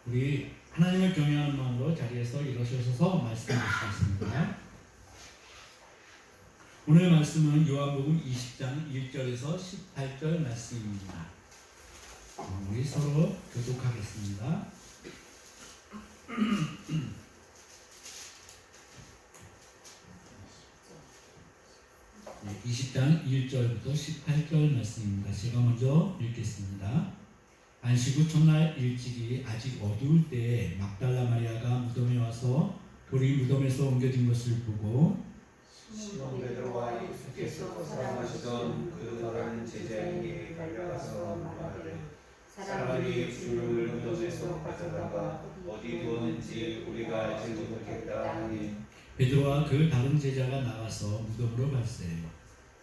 우리 하나님을 경외하는 마음으로 자리에서 일어서셔서 말씀해 주시겠습니다. 오늘 말씀은 요한복음 20장 1절에서 18절 말씀입니다. 우리 서로 교독하겠습니다. 20장 1절부터 18절 말씀입니다. 제가 먼저 읽겠습니다. 안식 후 첫날 일찍이 아직 어두울 때에 막달라 마리아가 무덤에 와서 돌이 무덤에서 옮겨진 것을 보고 시몬 베드로와 예수께서 사랑하시던 그 다른 제자에게 달려가서 말하되 사람들이 주를 무덤에서 가져다가 어디 두었는지 우리가 알지 못하겠다 하니 베드로와 그 다른 제자가 나가서 무덤으로 갈세.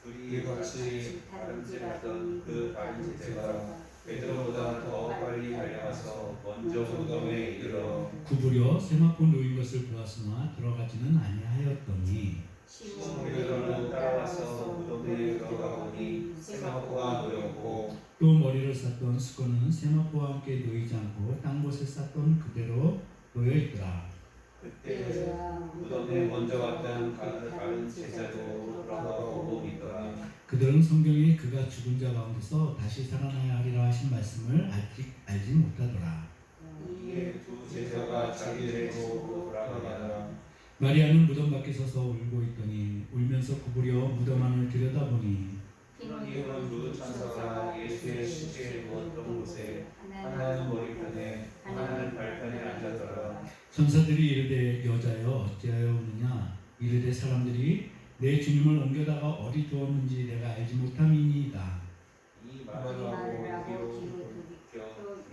그리 같이 다름질하던 그 다른 제자가 베드로보다 더 빨리 달려가서 먼저 무덤에 이르러 구부려 세마포 놓인 것을 보았으나 들어가지는 아니하였더니 시몬 베드로는 따라와서 무덤에 들어가 보니 세마포가 놓였고 또 머리를 쌌던 수건은 세마포와 함께 놓이지 않고 딴 곳에 쌌던 그대로 놓여 있더라. 그때 무덤에 먼저 갔던 다른 제자도 돌아가고 믿더라. 그들은 성경에 그가 죽은 자 가운데서 다시 살아나야 하리라 하신 말씀을 아직 알지 못하더라. 이에 두 제자가 자기를 보고 돌아가니라. 마리아는 무덤 밖에 서서 울고 있더니 울면서 구부려 무덤 안을 들여다보니 이유는 두 천사가 예수의 시체를 누웠던 곳에 하나는 머리편에 하나는 발편에 앉았더라. 천사들이 이르되 여자여 어찌하여 우느냐 이르되 사람들이 내 주님을 옮겨다가 어디 두었는지 내가 알지 못함이니이다. 이 말을 하고 뒤로 돌이켜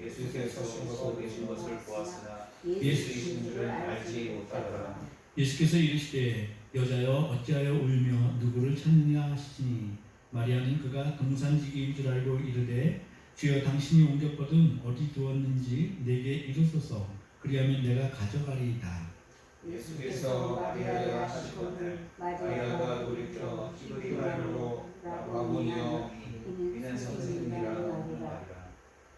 예수께서 숨어 계신 것을 보았으나 예수이신 줄은 알지 못하더라. 예수께서 이르시되 여자여 어찌하여 울며 누구를 찾느냐 하시니 마리아는 그가 동산지기인 줄 알고 이르되 주여 당신이 옮겼거든 어디 두었는지 내게 이르소서 그리하면 내가 가져가리이다. 예수께서 마리아야 하시거늘 마리아가 돌이켜 히브리 말로 라보니여 이는 선생님이라 말이라.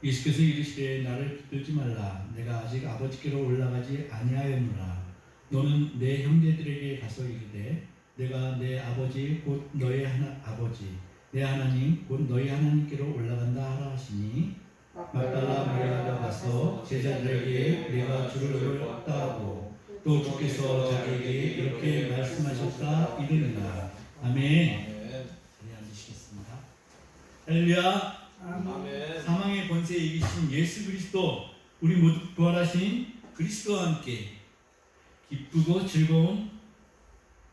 예수께서 이르시되 나를 붙들지 말라 내가 아직 아버지께로 올라가지 아니하였노라. 너는 내 형제들에게 가서 이르되 내가 내 아버지 곧 너의 아버지 내 하나님 곧 너희 하나님께로 올라간다 하라 하시니 막달라 마리아가 가서 제자들에게 내가 주를 보았다 하고 또 주께서 자기에게 이렇게 말씀하셨다 이르니라. 아멘. 자리에 앉으시겠습니다. 할렐루야. 아멘. 사망의 권세에 이기신 예수 그리스도 우리 모두 부활하신 그리스도와 함께 기쁘고 즐거운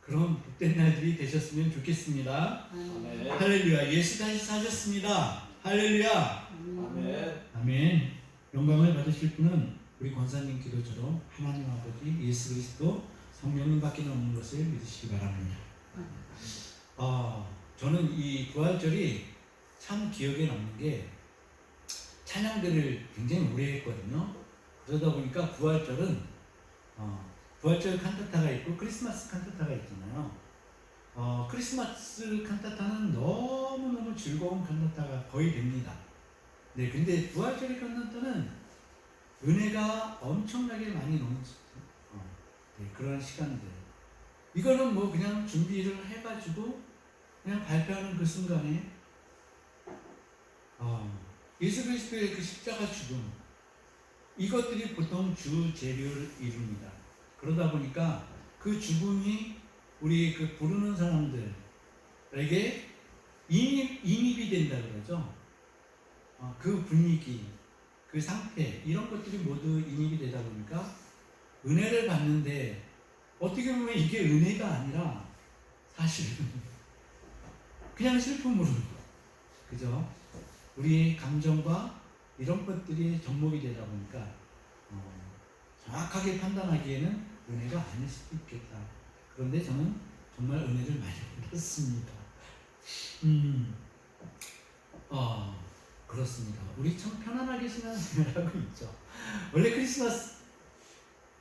그런 복된 날들이 되셨으면 좋겠습니다. 아멘. 할렐루야. 예수 다시 사셨습니다. 할렐루야. 아멘. 아멘. 영광을 받으실 분은 우리 권사님 기도처럼 하나님 아버지 예수 그리스도 성령님밖에 없는 것을 믿으시기 바랍니다. 저는 이 부활절이 참 기억에 남는 게 찬양들을 굉장히 오래 했거든요. 그러다 보니까 부활절 칸타타가 있고 크리스마스 칸타타가 있잖아요. 크리스마스 칸타타는 너무너무 즐거운 칸타타가 거의 됩니다. 네, 근데 부활절의 칸타타는 은혜가 엄청나게 많이 넘치죠. 그런 시간들. 이거는 뭐 그냥 준비를 해가지고 그냥 발표하는 그 순간에 예수 그리스도의 그 십자가 죽음 이것들이 보통 주 재료를 이룹니다. 그러다 보니까 그 죽음이 우리 그 부르는 사람들에게 인입이 된다 그러죠. 그 분위기, 그 상태 이런 것들이 모두 인입이 되다 보니까 은혜를 받는데 어떻게 보면 이게 은혜가 아니라 사실은 그냥 슬픔으로 그죠? 우리의 감정과 이런 것들이 접목이 되다 보니까 정확하게 판단하기에는 은혜가 아닐 수도 있겠다. 그런데 저는 정말 은혜를 많이 받았습니다. 그렇습니다. 우리 참 편안하게 신앙생활하고 있죠. 원래 크리스마스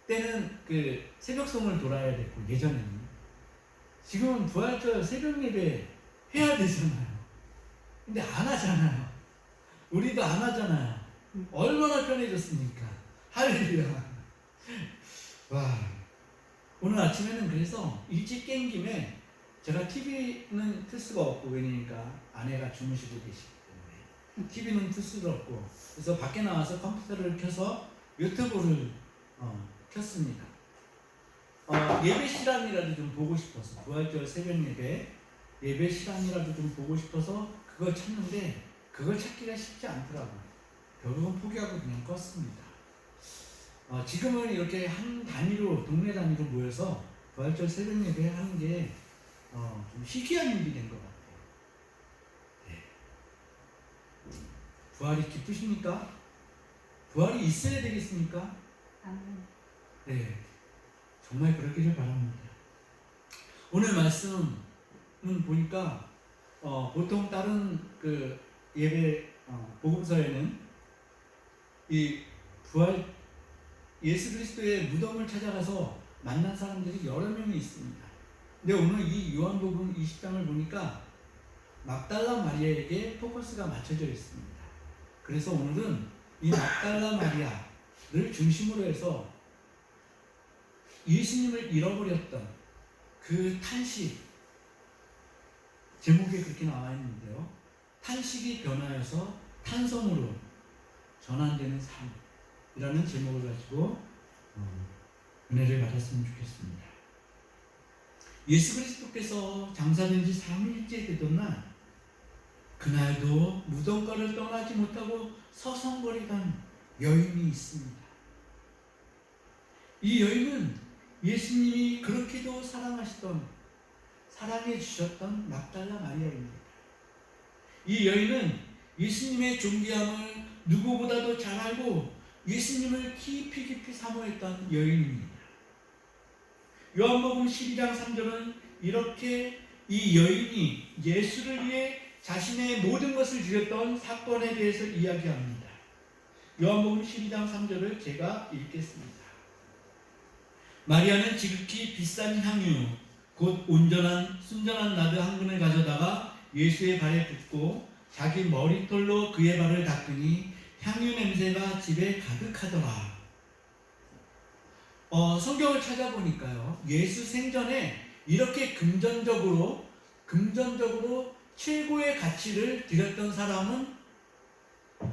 때는 그 새벽송을 돌아야 됐고 예전에는 지금은 부활절 새벽 예배 해야 되잖아요. 근데 안 하잖아요. 우리도 안 하잖아요. 얼마나 편해졌습니까? 할렐루야. 와, 오늘 아침에는 그래서 일찍 깬 김에 제가 TV는 틀 수가 없고, 왜냐니까 아내가 주무시고 계시기 때문에 TV는 틀 수가 없고, 그래서 밖에 나와서 컴퓨터를 켜서 유튜브를 켰습니다. 예배 실황이라도 좀 보고 싶어서, 부활절 새벽 예배 실황이라도 좀 보고 싶어서 그걸 찾는데 그걸 찾기가 쉽지 않더라고요. 결국은 포기하고 그냥 껐습니다. 지금은 이렇게 한 단위로, 동네 단위로 모여서 부활절 새벽 예배 하는 게 좀 희귀한 일이 된 것 같아요. 네. 부활이 기쁘십니까? 부활이 있어야 되겠습니까? 네, 정말 그러기를 바랍니다. 오늘 말씀은 보니까 보통 다른 그 예배 복음서에는 이 부활 예수 그리스도의 무덤을 찾아가서 만난 사람들이 여러 명이 있습니다. 근데 오늘 이 요한복음 20장을 보니까 막달라 마리아에게 포커스가 맞춰져 있습니다. 그래서 오늘은 이 막달라 마리아를 중심으로 해서 예수님을 잃어버렸던 그 탄식, 제목에 그렇게 나와 있는데요. 탄식이 변하여서 탄성으로 전환되는 삶이라는 제목을 가지고 은혜를 받았으면 좋겠습니다. 예수 그리스도께서 장사된 지 3일째 되던 날, 그날도 무덤가를 떠나지 못하고 서성거리던 여인이 있습니다. 이 여인은 예수님이 그렇게도 사랑하시던, 사랑해 주셨던 막달라 마리아입니다. 이 여인은 예수님의 존귀함을 누구보다도 잘 알고 예수님을 깊이 사모했던 여인입니다. 요한복음 12장 3절은 이렇게 이 여인이 예수를 위해 자신의 모든 것을 드렸던 사건에 대해서 이야기합니다. 요한복음 12장 3절을 제가 읽겠습니다. 마리아는 지극히 비싼 향유, 곧 온전한 순전한 나드 한 근을 가져다가 예수의 발에 붓고 자기 머리털로 그의 발을 닦으니 향유 냄새가 집에 가득하더라. 성경을 찾아보니까요, 예수 생전에 이렇게 금전적으로 최고의 가치를 드렸던 사람은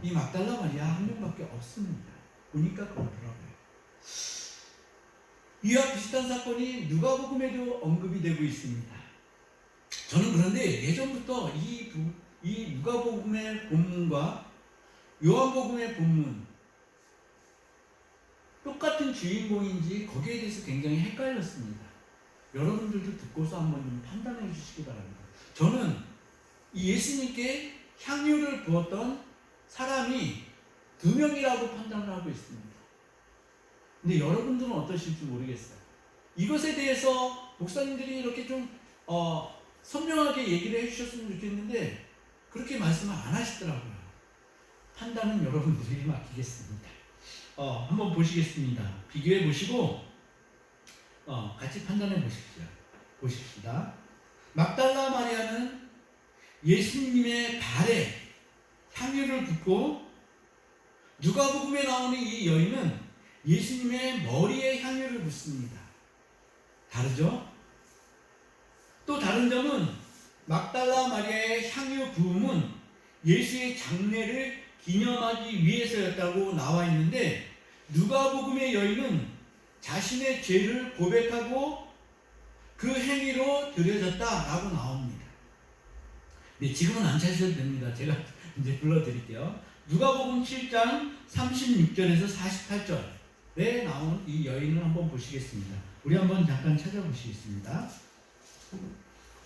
이 막달라 마리아 한 명밖에 없습니다. 보니까 그렇더라고요. 이와 비슷한 사건이 누가복음에도 언급이 되고 있습니다. 저는 그런데 예전부터 이 누가복음의 본문과 요한복음의 본문, 똑같은 주인공인지 거기에 대해서 굉장히 헷갈렸습니다. 여러분들도 듣고서 한번 좀 판단해 주시기 바랍니다. 저는 이 예수님께 향유를 부었던 사람이 2명이라고 판단을 하고 있습니다. 근데 여러분들은 어떠실지 모르겠어요. 이것에 대해서 목사님들이 이렇게 좀 선명하게 얘기를 해주셨으면 좋겠는데 그렇게 말씀을 안 하시더라고요. 판단은 여러분들이 맡기겠습니다. 한번 보시겠습니다. 비교해 보시고 같이 판단해 보십시오. 보십시다. 막달라 마리아는 예수님의 발에 향유를 붓고, 누가복음에 나오는 이 여인은 예수님의 머리에 향유를 붓습니다. 다르죠? 또 다른 점은 막달라 마리아의 향유 부음은 예수의 장례를 기념하기 위해서였다고 나와 있는데, 누가복음의 여인은 자신의 죄를 고백하고 그 행위로 드려졌다라고 나옵니다. 네, 지금은 안 찾으셔도 됩니다. 제가 이제 불러드릴게요. 누가복음 7장 36절에서 48절에 나온 이 여인을 한번 보시겠습니다. 우리 한번 잠깐 찾아보시겠습니다.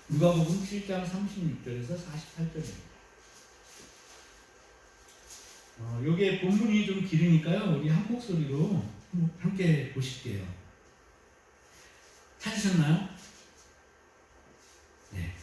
누가복음 7장 36절에서 48절입니다. 요게 본문이 좀 길으니까요, 우리 한 목소리로 함께 보실게요. 찾으셨나요? 네,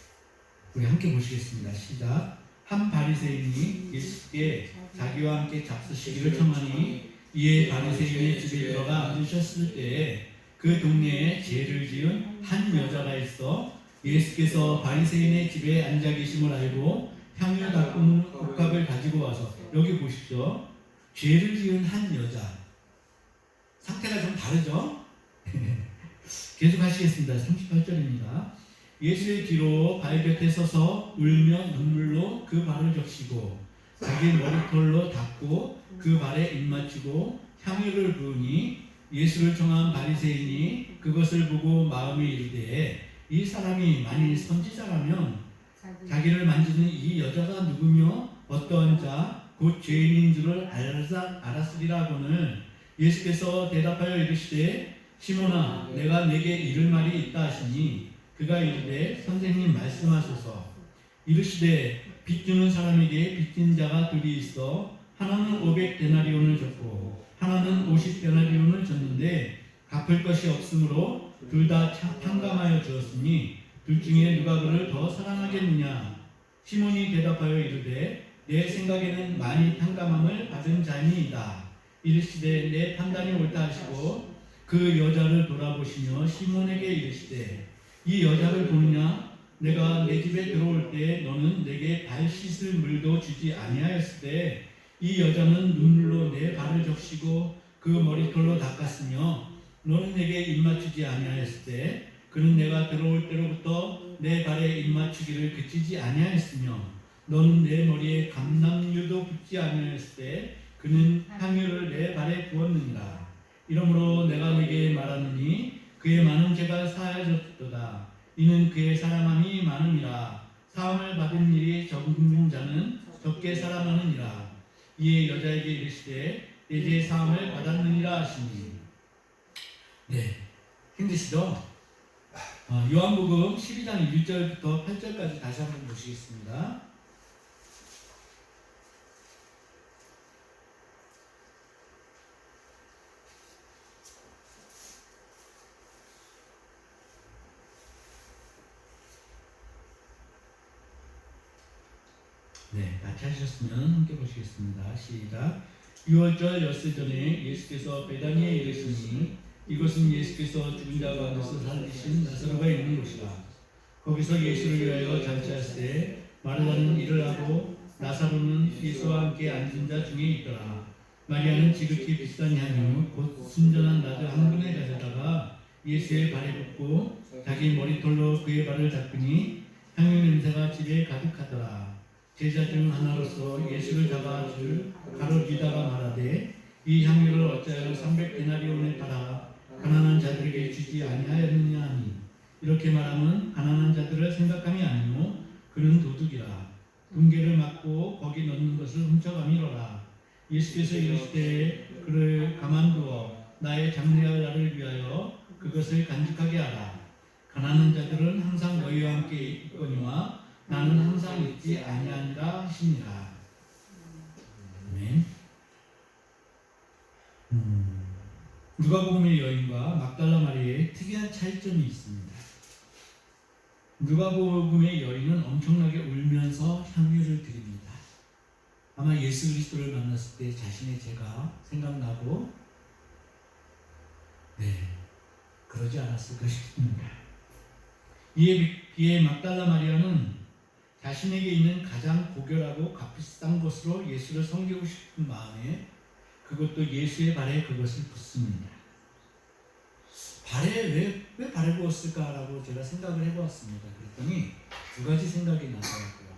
우리 함께 보시겠습니다. 시작. 한 바리새인이 예수께 자기와 함께 잡수시기를 청하니, 이에 바리새인의 집에 들어가 앉으셨을 때에 그 동네에 죄를 지은 한 여자가 있어 예수께서 바리새인의 집에 앉아 계심을 알고 향유 닦은 옥합을 가지고 와서, 여기 보십시오. 죄를 지은 한 여자. 다르죠? 계속 하시겠습니다. 38절입니다. 예수의 뒤로 발 곁에 서서 울며 눈물로 그 발을 적시고 자기 머리털로 닦고 그 발에 입 맞추고 향유를 부으니 예수를 청한 바리새인이 그것을 보고 마음에 이르되 이 사람이 만일 선지자라면 자기를 만지는 이 여자가 누구며 어떠한 자 곧 죄인인 줄을 알았으리라고는 예수께서 대답하여 이르시되 시몬아 내가 내게 이를 말이 있다 하시니 그가 이르되 선생님 말씀하소서. 이르시되 빚 주는 사람에게 빚진 자가 둘이 있어 하나는 500데나리온을 줬고 하나는 50데나리온을 줬는데 갚을 것이 없으므로 둘 다 탕감하여 주었으니 둘 중에 누가 그를 더 사랑하겠느냐. 시몬이 대답하여 이르되 내 생각에는 많이 탕감함을 받은 자니이다. 이르시되 내 판단이 옳다 하시고 그 여자를 돌아보시며 시몬에게 이르시되 이 여자를 보느냐. 내가 내 집에 들어올 때 너는 내게 발 씻을 물도 주지 아니하였을 때 이 여자는 눈물로 내 발을 적시고 그 머리털로 닦았으며 너는 내게 입 맞추지 아니하였을 때 그는 내가 들어올 때로부터 내 발에 입 맞추기를 그치지 아니하였으며 너는 내 머리에 감람유도 붓지 아니하였을 때 그는 향유를 내 발에 부었느니라. 이러므로 내가 네게 말하느니 그의 많은 죄가 사하여졌도다. 이는 그의 사랑함이 많음이라. 사함을 받은 일이 적은 자는 적게 사랑하느니라. 이에 여자에게 이르시되 내 죄 사함을 받았느니라 하시니. 네, 힘드시죠? 요한복음 12장 1절부터 8절까지 다시 한번 보시겠습니다. 네, 같이 하셨으면 함께 보시겠습니다. 시작. 6월절 엿새 전에 예수께서 베다니에 이르시니 이곳은 예수께서 죽은 자 가운데서 살리신 나사로가 있는 곳이라. 거기서 예수를 위하여 잔치할 때 마르다는 일을 하고 나사로는 예수와 함께 앉은 자 중에 있더라. 마리아는 지극히 비싼 향유 곧 순전한 나드 한 근에 가져다가 예수의 발에 붓고 자기 머리털로 그의 발을 닦으니 향유 냄새가 집에 가득하더라. 제자 중 하나로서 예수를 잡아줄 가롯 유다가 말하되 이 향유를 어찌하여 300데나리온에 팔아 가난한 자들에게 주지 아니하였느냐 하니 이렇게 말하면 가난한 자들을 생각함이 아니요 그는 도둑이라. 붕괴를 막고 거기 넣는 것을 훔쳐가미로라. 예수께서 이르시되 그를 가만두어 나의 장래할 날을 위하여 그것을 간직하게 하라. 가난한 자들은 항상 너희와 함께 있거니와 나는 항상 있지 아니하니라 하시니라. 아멘. 누가복음의 여인과 막달라 마리아의 특이한 차이점이 있습니다. 누가복음의 여인은 엄청나게 울면서 향유를 드립니다. 아마 예수 그리스도를 만났을 때 자신의 죄가 생각나고 그러지 않았을까 싶습니다. 이에 비해 막달라 마리아는 자신에게 있는 가장 고결하고 값비싼 것으로 예수를 섬기고 싶은 마음에 그것도 예수의 발에 그것을 붓습니다. 발에 왜 발에 부었을까라고 제가 생각을 해보았습니다. 그랬더니 두 가지 생각이 나더라고요.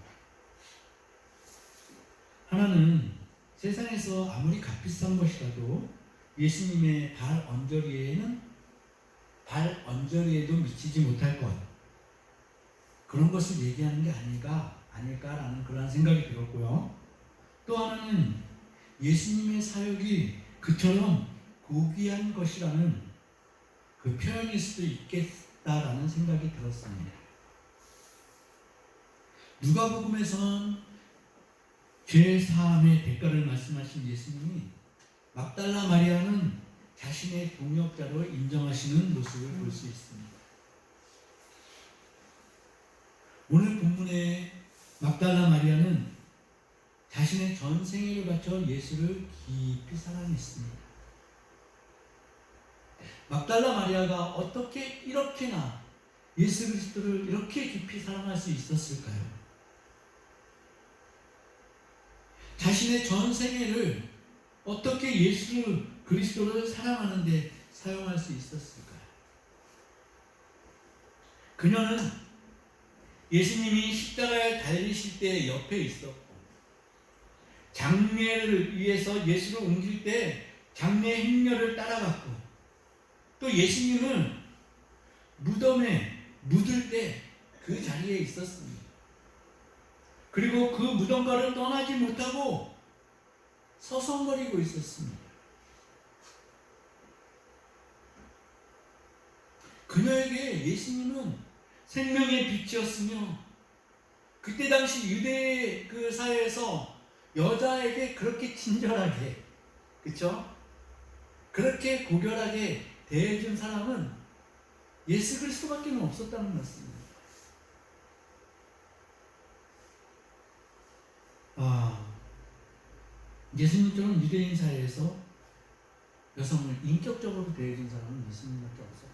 하나는 세상에서 아무리 값비싼 것이라도 예수님의 발 언저리에도 미치지 못할 것, 그런 것을 얘기하는 게 아닐까라는 그런 생각이 들었고요. 또 하나는 예수님의 사역이 그처럼 고귀한 것이라는 그 표현일 수도 있겠다라는 생각이 들었습니다. 누가복음에서는 죄 사함의 대가를 말씀하신 예수님이 막달라 마리아는 자신의 동역자로 인정하시는 모습을 볼 수 있습니다. 오늘 본문의 막달라 마리아는 자신의 전 생애를 바쳐 예수를 깊이 사랑했습니다. 막달라 마리아가 어떻게 이렇게나 예수 그리스도를 이렇게 깊이 사랑할 수 있었을까요? 자신의 전 생애를 어떻게 예수 그리스도를 사랑하는데 사용할 수 있었을까요? 그녀는 예수님이 십자가에 달리실 때 옆에 있었고, 장례를 위해서 예수를 옮길 때 장례 행렬을 따라갔고, 또 예수님을 무덤에 묻을 때 그 자리에 있었습니다. 그리고 그 무덤가를 떠나지 못하고 서성거리고 있었습니다. 그녀에게 예수님은 생명의 빛이었으며, 그때 당시 유대 그 사회에서 여자에게 그렇게 친절하게, 그렇죠? 그렇게 고결하게 대해준 사람은 예수 그리스도밖에 없었다는 말씀입니다. 예수님처럼 유대인 사회에서 여성을 인격적으로 대해준 사람은 예수님밖에 없었다.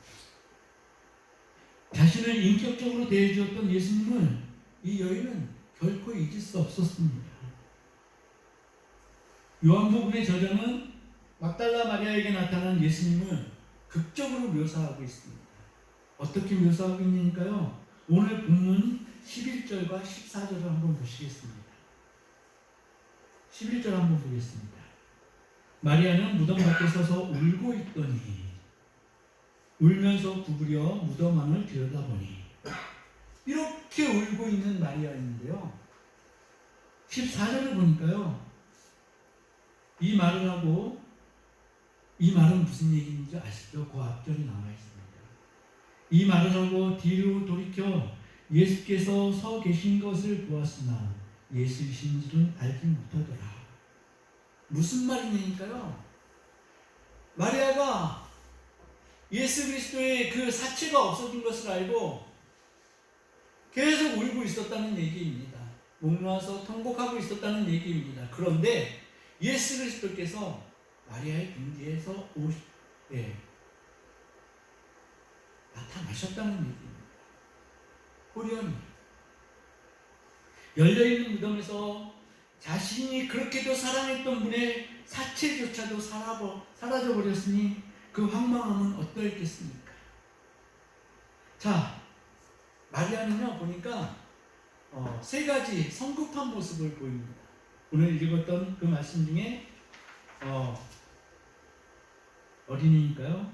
자신을 인격적으로 대해주었던 예수님을 이 여인은 결코 잊을 수 없었습니다. 요한복음의 저자는 막달라 마리아에게 나타난 예수님을 극적으로 묘사하고 있습니다. 어떻게 묘사하고 있느니까요, 오늘 본문 11절과 14절을 한번 보시겠습니다. 11절 한번 보겠습니다. 마리아는 무덤 밖에 서서 울고 있더니 울면서 구부려 무덤 안을 들여다보니, 이렇게 울고 있는 마리아인데요, 14절을 보니까요, 이 말을 하고, 이 말은 무슨 얘기인지 아시죠? 그 앞절이 나와 있습니다. 이 말을 하고 뒤로 돌이켜 예수께서 서 계신 것을 보았으나 예수이신 줄은 알지 못하더라. 무슨 말이냐니까요, 마리아가 예수 그리스도의 그 사체가 없어진 것을 알고 계속 울고 있었다는 얘기입니다. 목 놓아서 통곡하고 있었다는 얘기입니다. 그런데 예수 그리스도께서 마리아의 등 뒤에서 나타나셨다는 얘기입니다. 호련히 열려있는 무덤에서 자신이 그렇게도 사랑했던 분의 사체조차도 사라져버렸으니 그 황망함은 어떠했겠습니까? 자, 마리아는요, 보니까 세 가지 성급한 모습을 보입니다. 오늘 읽었던 그 말씀 중에 어린이니까요,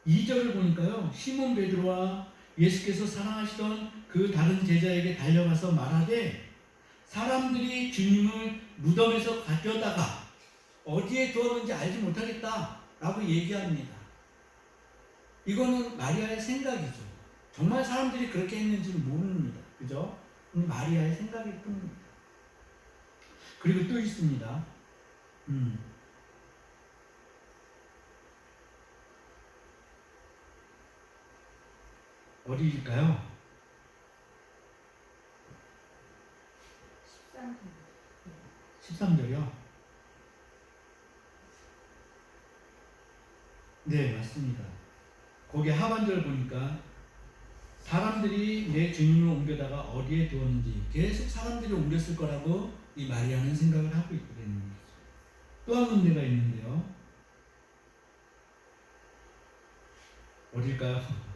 2절을 보니까요, 시몬 베드로와 예수께서 사랑하시던 그 다른 제자에게 달려가서 말하되, 사람들이 주님을 무덤에서 가져다가 어디에 두었는지 알지 못하겠다 라고 얘기합니다. 이거는 마리아의 생각이죠. 정말 사람들이 그렇게 했는지는 모릅니다. 그죠? 마리아의 생각일 뿐입니다. 그리고 또 있습니다. 어디일까요? 13절이요? 네, 맞습니다. 거기 하반절 보니까 사람들이 내 주님을 옮겨다가 어디에 두었는지, 계속 사람들이 옮겼을 거라고 이 마리아는 생각을 하고 있게 되는 거죠. 또 한 문제가 있는데요, 어딜까요?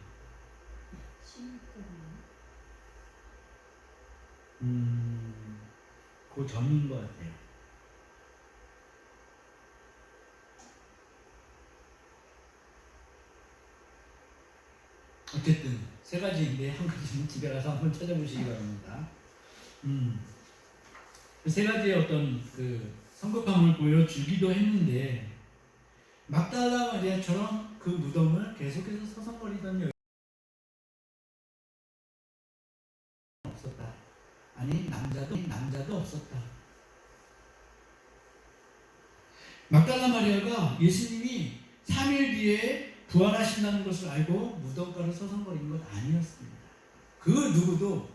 그 전인 것 같아요. 어쨌든 세 가지인데 한 가지는 집에 가서 한번 찾아보시기 바랍니다. 세 가지의 어떤 그 성급함을 보여주기도 했는데, 막달라 마리아처럼 그 무덤을 계속해서 서성거리던 여인이 없었다. 아니, 남자도 없었다. 막달라 마리아가 예수님이 3일 뒤에 부활하신다는 것을 알고 무덤가를 서성거린 것 아니었습니다. 그 누구도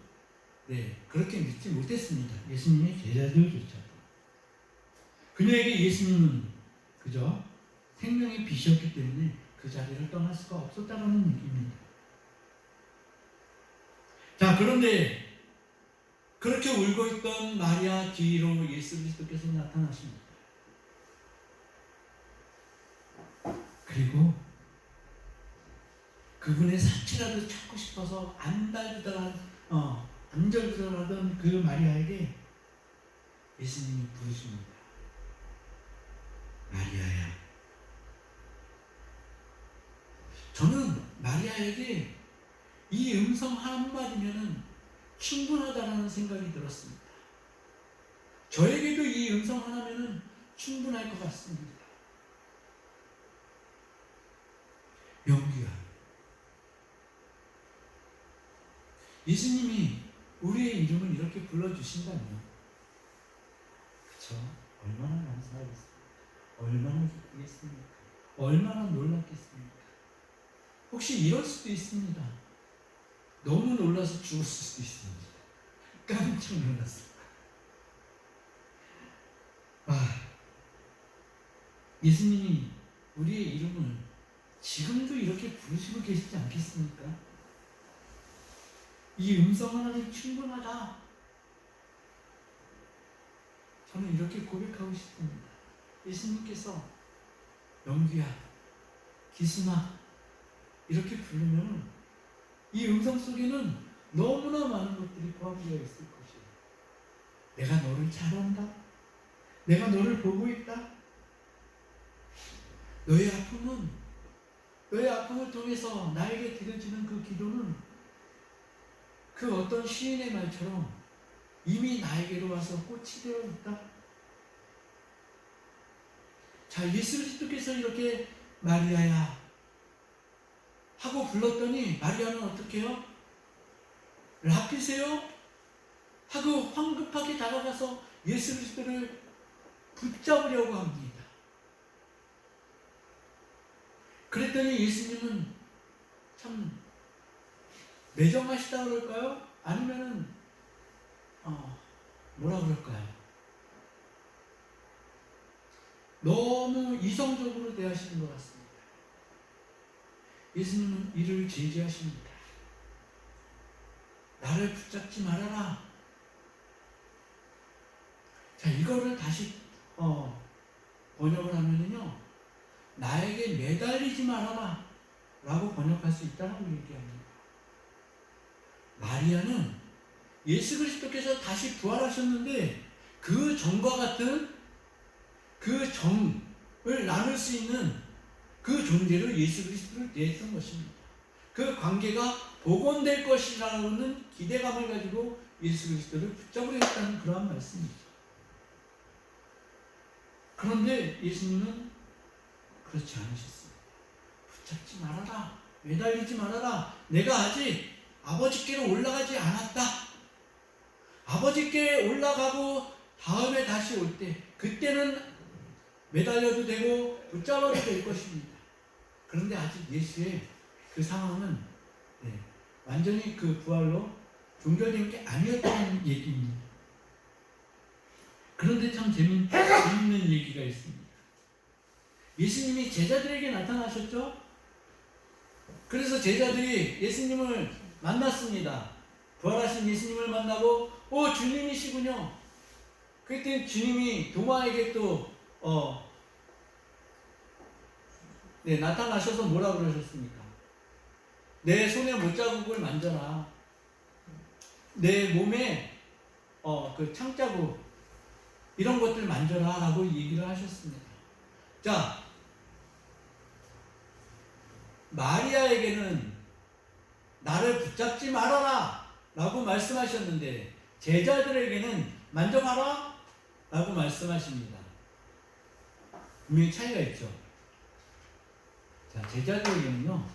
그렇게 믿지 못했습니다. 예수님의 제자들조차도. 그녀에게 예수님은 그저 생명의 빛이었기 때문에 그 자리를 떠날 수가 없었다는 얘기입니다. 자, 그런데 그렇게 울고 있던 마리아 뒤로 예수 그리스도께서 나타나십니다. 그리고 그분의 사치라도 찾고 싶어서 안절부절하던 그 마리아에게 예수님이 부르십니다. 마리아야. 저는 마리아에게 이 음성 한마디면은 충분하다라는 생각이 들었습니다. 저에게도 이 음성 하나면은 충분할 것 같습니다. 명규야. 예수님이 우리의 이름을 이렇게 불러주신다면, 그쵸? 얼마나 감사하겠습니까? 얼마나 기쁘겠습니까? 얼마나 놀랍겠습니까? 혹시 이럴 수도 있습니다. 너무 놀라서 죽었을 수도 있습니다. 깜짝 놀랐어요. 예수님이 우리의 이름을 지금도 이렇게 부르시고 계시지 않겠습니까? 이 음성 하나는 충분하다. 저는 이렇게 고백하고 싶습니다. 예수님께서 영규야, 기순아 이렇게 부르면 이 음성 속에는 너무나 많은 것들이 포함되어 있을 것이에요. 내가 너를 잘 안다. 내가 너를 보고 있다. 너의 아픔을 통해서 나에게 드려지는 그 기도는 그 어떤 시인의 말처럼 이미 나에게로 와서 꽃이 되어 있다. 자, 예수 그리스도께서 이렇게 마리아야 하고 불렀더니 마리아는 어떻게 해요? 라피세요? 하고 황급하게 다가가서 예수 그리스도를 붙잡으려고 합니다. 그랬더니 예수님은 참 매정하시다 그럴까요? 아니면은 뭐라 그럴까요? 너무 이성적으로 대하시는 것 같습니다. 예수님은 이를 제지하십니다. 나를 붙잡지 말아라. 자, 이거를 다시 번역을 하면은요, 나에게 매달리지 말아라 라고 번역할 수 있다고 얘기합니다. 마리아는 예수 그리스도께서 다시 부활하셨는데 그 전과 같은 그 정을 나눌 수 있는 그 존재로 예수 그리스도를 대했던 것입니다. 그 관계가 복원될 것이라는 기대감을 가지고 예수 그리스도를 붙잡으려 했다는 그러한 말씀이죠. 그런데 예수님은 그렇지 않으셨습니다. 붙잡지 말아라. 매달리지 말아라. 내가 아직 아버지께로 올라가지 않았다. 아버지께 올라가고 다음에 다시 올 때 그때는 매달려도 되고 붙잡아도 될 것입니다. 그런데 아직 예수의 그 상황은 완전히 그 부활로 종결된 게 아니었다는 얘기입니다. 그런데 참 재밌는 얘기가 있습니다. 예수님이 제자들에게 나타나셨죠? 그래서 제자들이 예수님을 만났습니다. 부활하신 예수님을 만나고 주님이시군요. 그때 주님이 도마에게 또 나타나셔서 뭐라 그러셨습니까? 내 손에 못자국을 만져라. 내 몸에 그 창자국 이런 것들 만져라 라고 얘기를 하셨습니다. 자, 마리아에게는 나를 붙잡지 말아라 라고 말씀하셨는데 제자들에게는 만져봐라 라고 말씀하십니다. 분명히 차이가 있죠. 자, 제자들에게는요,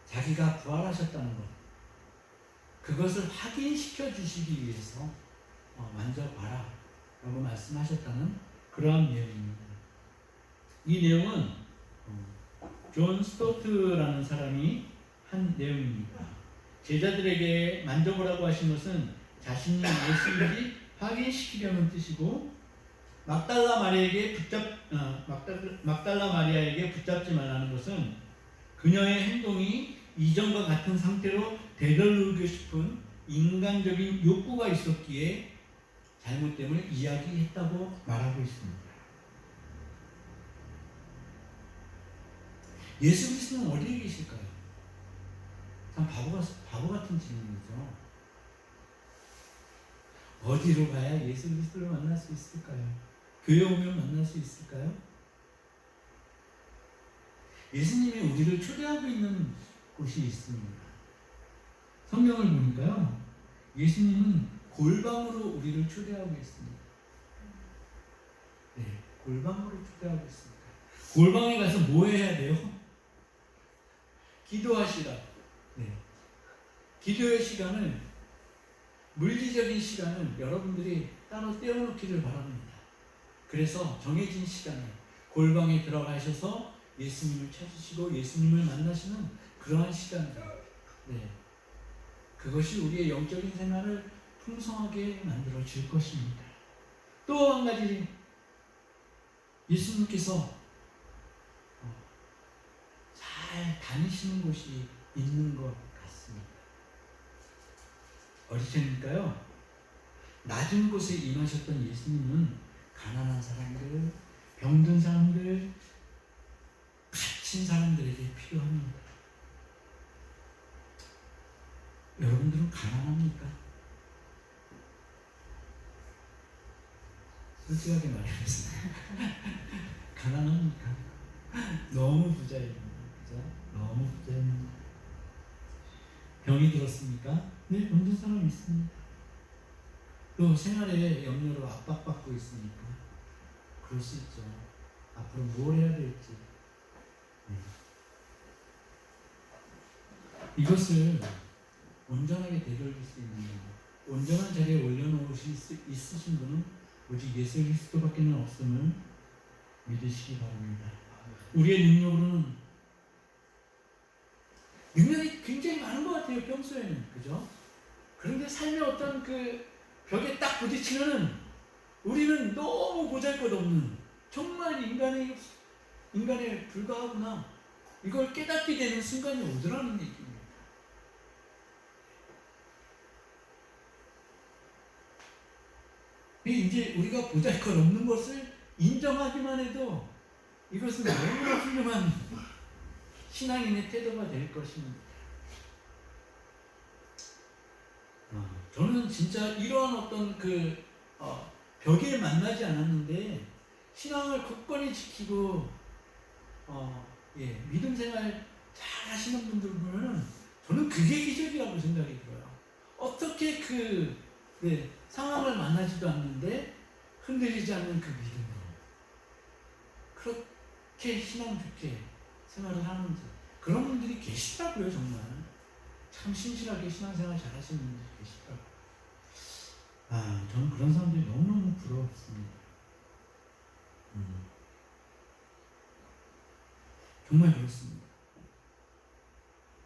자기가 부활하셨다는 것, 그것을 확인시켜 주시기 위해서 만져봐라 라고 말씀하셨다는 그러한 내용입니다. 이 내용은 존 스토트라는 사람이 한 내용입니다. 제자들에게 만져보라고 하신 것은 자신이 예수인지 확인시키려는 뜻이고, 막달라 마리아에게 붙잡지 말라는 것은 그녀의 행동이 이전과 같은 상태로 되돌리고 싶은 인간적인 욕구가 있었기에 잘못됨을 이야기했다고 말하고 있습니다. 예수 그리스도는 어디에 계실까요? 참 바보 같은 질문이죠. 어디로 가야 예수 그리스도를 만날 수 있을까요? 교회 오면 만날 수 있을까요? 예수님이 우리를 초대하고 있는 곳이 있습니다. 성경을 보니까요, 예수님은 골방으로 우리를 초대하고 있습니다. 네, 골방으로 초대하고 있습니다. 골방에 가서 뭐 해야 돼요? 기도하시라. 네. 기도의 시간을, 물리적인 시간을 여러분들이 따로 떼어놓기를 바랍니다. 그래서 정해진 시간에 골방에 들어가셔서 예수님을 찾으시고 예수님을 만나시는 그러한 시간들, 네, 그것이 우리의 영적인 생활을 풍성하게 만들어 줄 것입니다. 또 한 가지, 예수님께서 잘 다니시는 곳이 있는 것 같습니다. 어디셨니까요? 낮은 곳에 임하셨던 예수님은 가난한 사람들, 병든 사람들, 갇힌 사람들에게 필요합니다. 여러분들은 가난합니까? 솔직하게 말해보세요. 가난합니까? 너무 부자입니다. 그죠? 너무 부자입니다. 병이 들었습니까? 네, 병든 사람이 있습니다. 또 생활에 염려로 압박받고 있으니까 그럴 수 있죠. 앞으로 뭘 해야 될지. 네. 이것을 온전하게 되돌릴 수 있는, 온전한 자리에 올려놓으실 수 있으신 분은 오직 예수 그리스도밖에 없음을 믿으시기 바랍니다. 우리의 능력이 굉장히 많은 것 같아요, 평소에는. 그죠? 그런데 삶의 어떤 그 벽에 딱 부딪히면은 우리는 너무 보잘것없는, 정말 인간에 불과하구나, 이걸 깨닫게 되는 순간이 오더라는 얘기입니다. 이제 우리가 보잘것없는 것을 인정하기만 해도 이것은 너무나 훌륭한 신앙인의 태도가 될 것입니다. 저는 진짜 이러한 어떤 벽에 만나지 않았는데 신앙을 굳건히 지키고 믿음 생활 잘 하시는 분들 보면은 저는 그게 기적이라고 생각이 들어요. 어떻게 상황을 만나지도 않는데 흔들리지 않는 그 믿음으로 그렇게 신앙 좋게 생활을 하는지, 그런 분들이 계시더라고요. 정말 참 신실하게 신앙생활 잘 하시는 분들이 계시더라고요. 저는 그런 사람들이 너무너무 부러웠습니다. 정말 그렇습니다.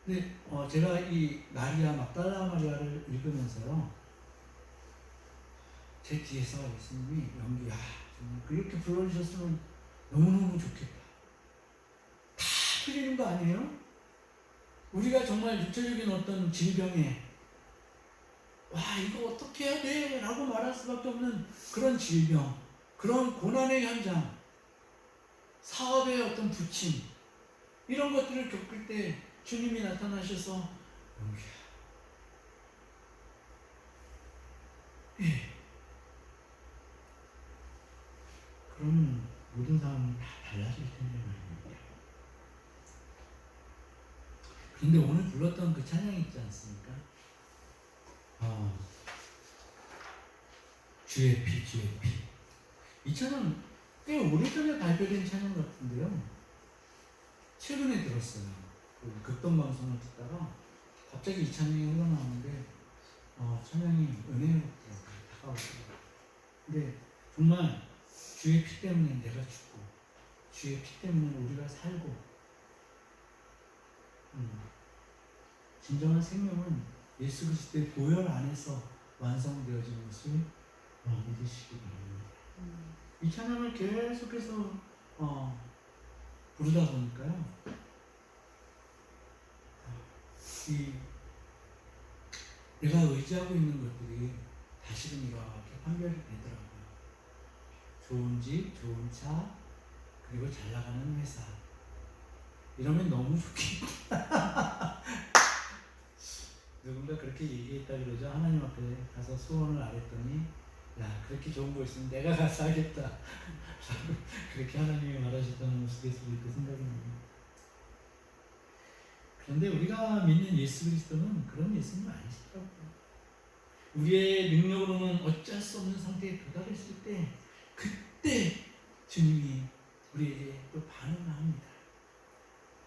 근데 제가 이 막달라 마리아를 읽으면서요, 제 뒤에서 예수님이 정말 그렇게 불러주셨으면 너무너무 좋겠다. 다 틀리는 거 아니에요? 우리가 정말 육체적인 어떤 질병에 이거 어떻게 해야 돼? 라고 말할 수밖에 없는 그런 질병, 그런 고난의 현장, 사업의 어떤 부침, 이런 것들을 겪을 때 주님이 나타나셔서 영규야, 그러면 모든 상황이 다 달라질 텐데 말입니다. 근데 오늘 불렀던 그 찬양 있지 않습니까? 주의 피, 주의 피. 이 찬양 꽤 오래전에 발표된 찬양 같은데요, 최근에 들었어요. 극동방송을 듣다가 갑자기 이 찬양이 흘러나오는데 찬양이 은혜롭더라고요. 다가오더라고요. 근데 정말 주의 피 때문에 내가 죽고, 주의 피 때문에 우리가 살고, 진정한 생명은 예수 그리스도의 보혈 안에서 완성되어진 것을 믿으시기 바랍니다. 이 찬양을 계속해서 부르다 보니까요, 내가 의지하고 있는 것들이 다시금 이렇게 판별이 되더라고요. 좋은 집, 좋은 차, 그리고 잘 나가는 회사, 이러면 너무 좋겠다. 누군가 그렇게 얘기했다 그러죠. 하나님 앞에 가서 소원을 아랬더니 야 그렇게 좋은 거 있으면 내가 가서 하겠다. 그렇게 하나님이 말하셨다는 모습에서 우리도 생각이 납니다. 그런데 우리가 믿는 예수 그리스도는 그런 예수님 아니시더라고요. 우리의 능력으로는 어쩔 수 없는 상태에 도달했을 때 그때 주님이 우리에게 또 반응을 합니다.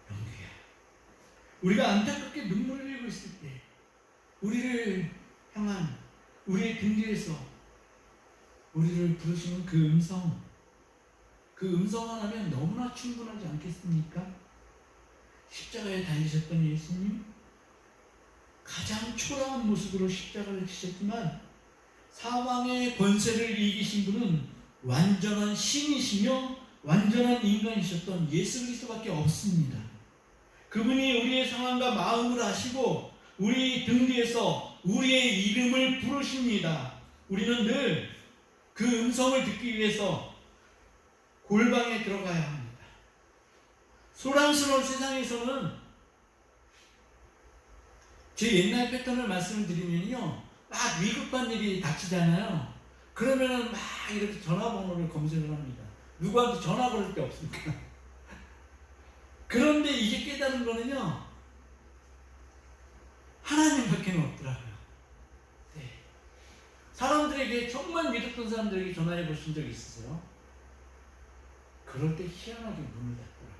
영규야, 우리가 안타깝게 눈물을 흘리고 있을 때 우리를 향한 우리의 등 뒤에서 우리를 부르시는 그 음성, 그 음성 하나면 너무나 충분하지 않겠습니까? 십자가에 달리셨던 예수님, 가장 초라한 모습으로 십자가를 지셨지만 사망의 권세를 이기신 분은 완전한 신이시며 완전한 인간이셨던 예수 그리스도밖에 없습니다. 그분이 우리의 상황과 마음을 아시고 우리 등 뒤에서 우리의 이름을 부르십니다. 우리는 늘 그 음성을 듣기 위해서 골방에 들어가야 합니다. 소란스러운 세상에서는 제 옛날 패턴을 말씀을 드리면요, 막 위급한 일이 닥치잖아요. 그러면은 막 이렇게 전화번호를 검색을 합니다. 누구한테 전화 걸을 게 없으니까. 그런데 이제 깨달은 거는요, 하나님밖에 없더라고요. 네. 사람들에게, 정말 믿었던 사람들에게 전화해 보신 적 있으세요? 그럴 때 희한하게 문을 닫더라고요.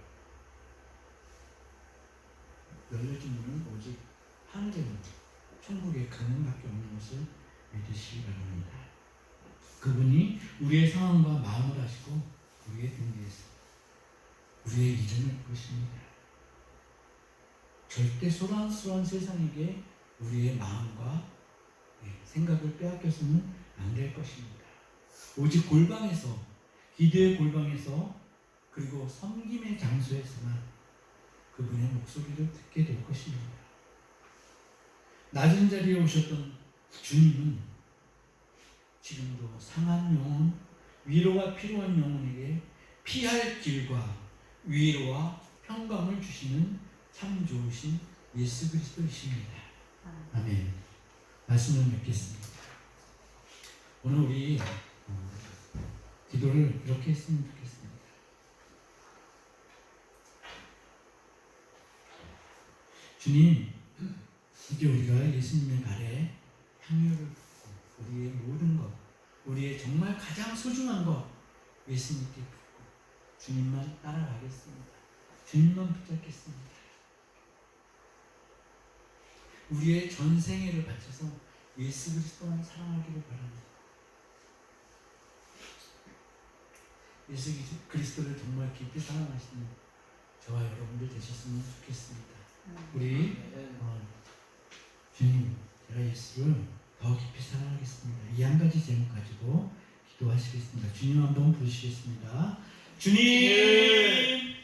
열려진 문은 오직 하늘의 문, 천국의 그 문밖에 없는 것을 믿으시기 바랍니다. 그분이 우리의 상황과 마음을 아시고 우리의 등 뒤에서 우리의 이름을 부르십니다. 절대 소란스러운 세상에게 우리의 마음과 생각을 빼앗겨서는 안 될 것입니다. 오직 골방에서, 기도의 골방에서, 그리고 섬김의 장소에서만 그분의 목소리를 듣게 될 것입니다. 낮은 자리에 오셨던 주님은 지금도 상한 영혼, 위로가 필요한 영혼에게 피할 길과 위로와 평강을 주시는 참 좋으신 예수 그리스도이십니다. 아멘. 말씀을 맺겠습니다. 오늘 우리 기도를 이렇게 했으면 좋겠습니다. 주님, 이제 우리가 예수님의 발에 향유를 붓고 우리의 모든 것, 우리의 정말 가장 소중한 것 예수님께 붓고 주님만 따라가겠습니다. 주님만 붙잡겠습니다. 우리의 전 생애를 바쳐서 예수 그리스도만 사랑하기를 바랍니다. 예수 그리스도를 정말 깊이 사랑하시는 저와 여러분들 되셨으면 좋겠습니다. 우리 주님, 제가 예수를 더 깊이 사랑하겠습니다. 이 한 가지 제목 가지고 기도하시겠습니다. 주님 한번 부르시겠습니다. 주님!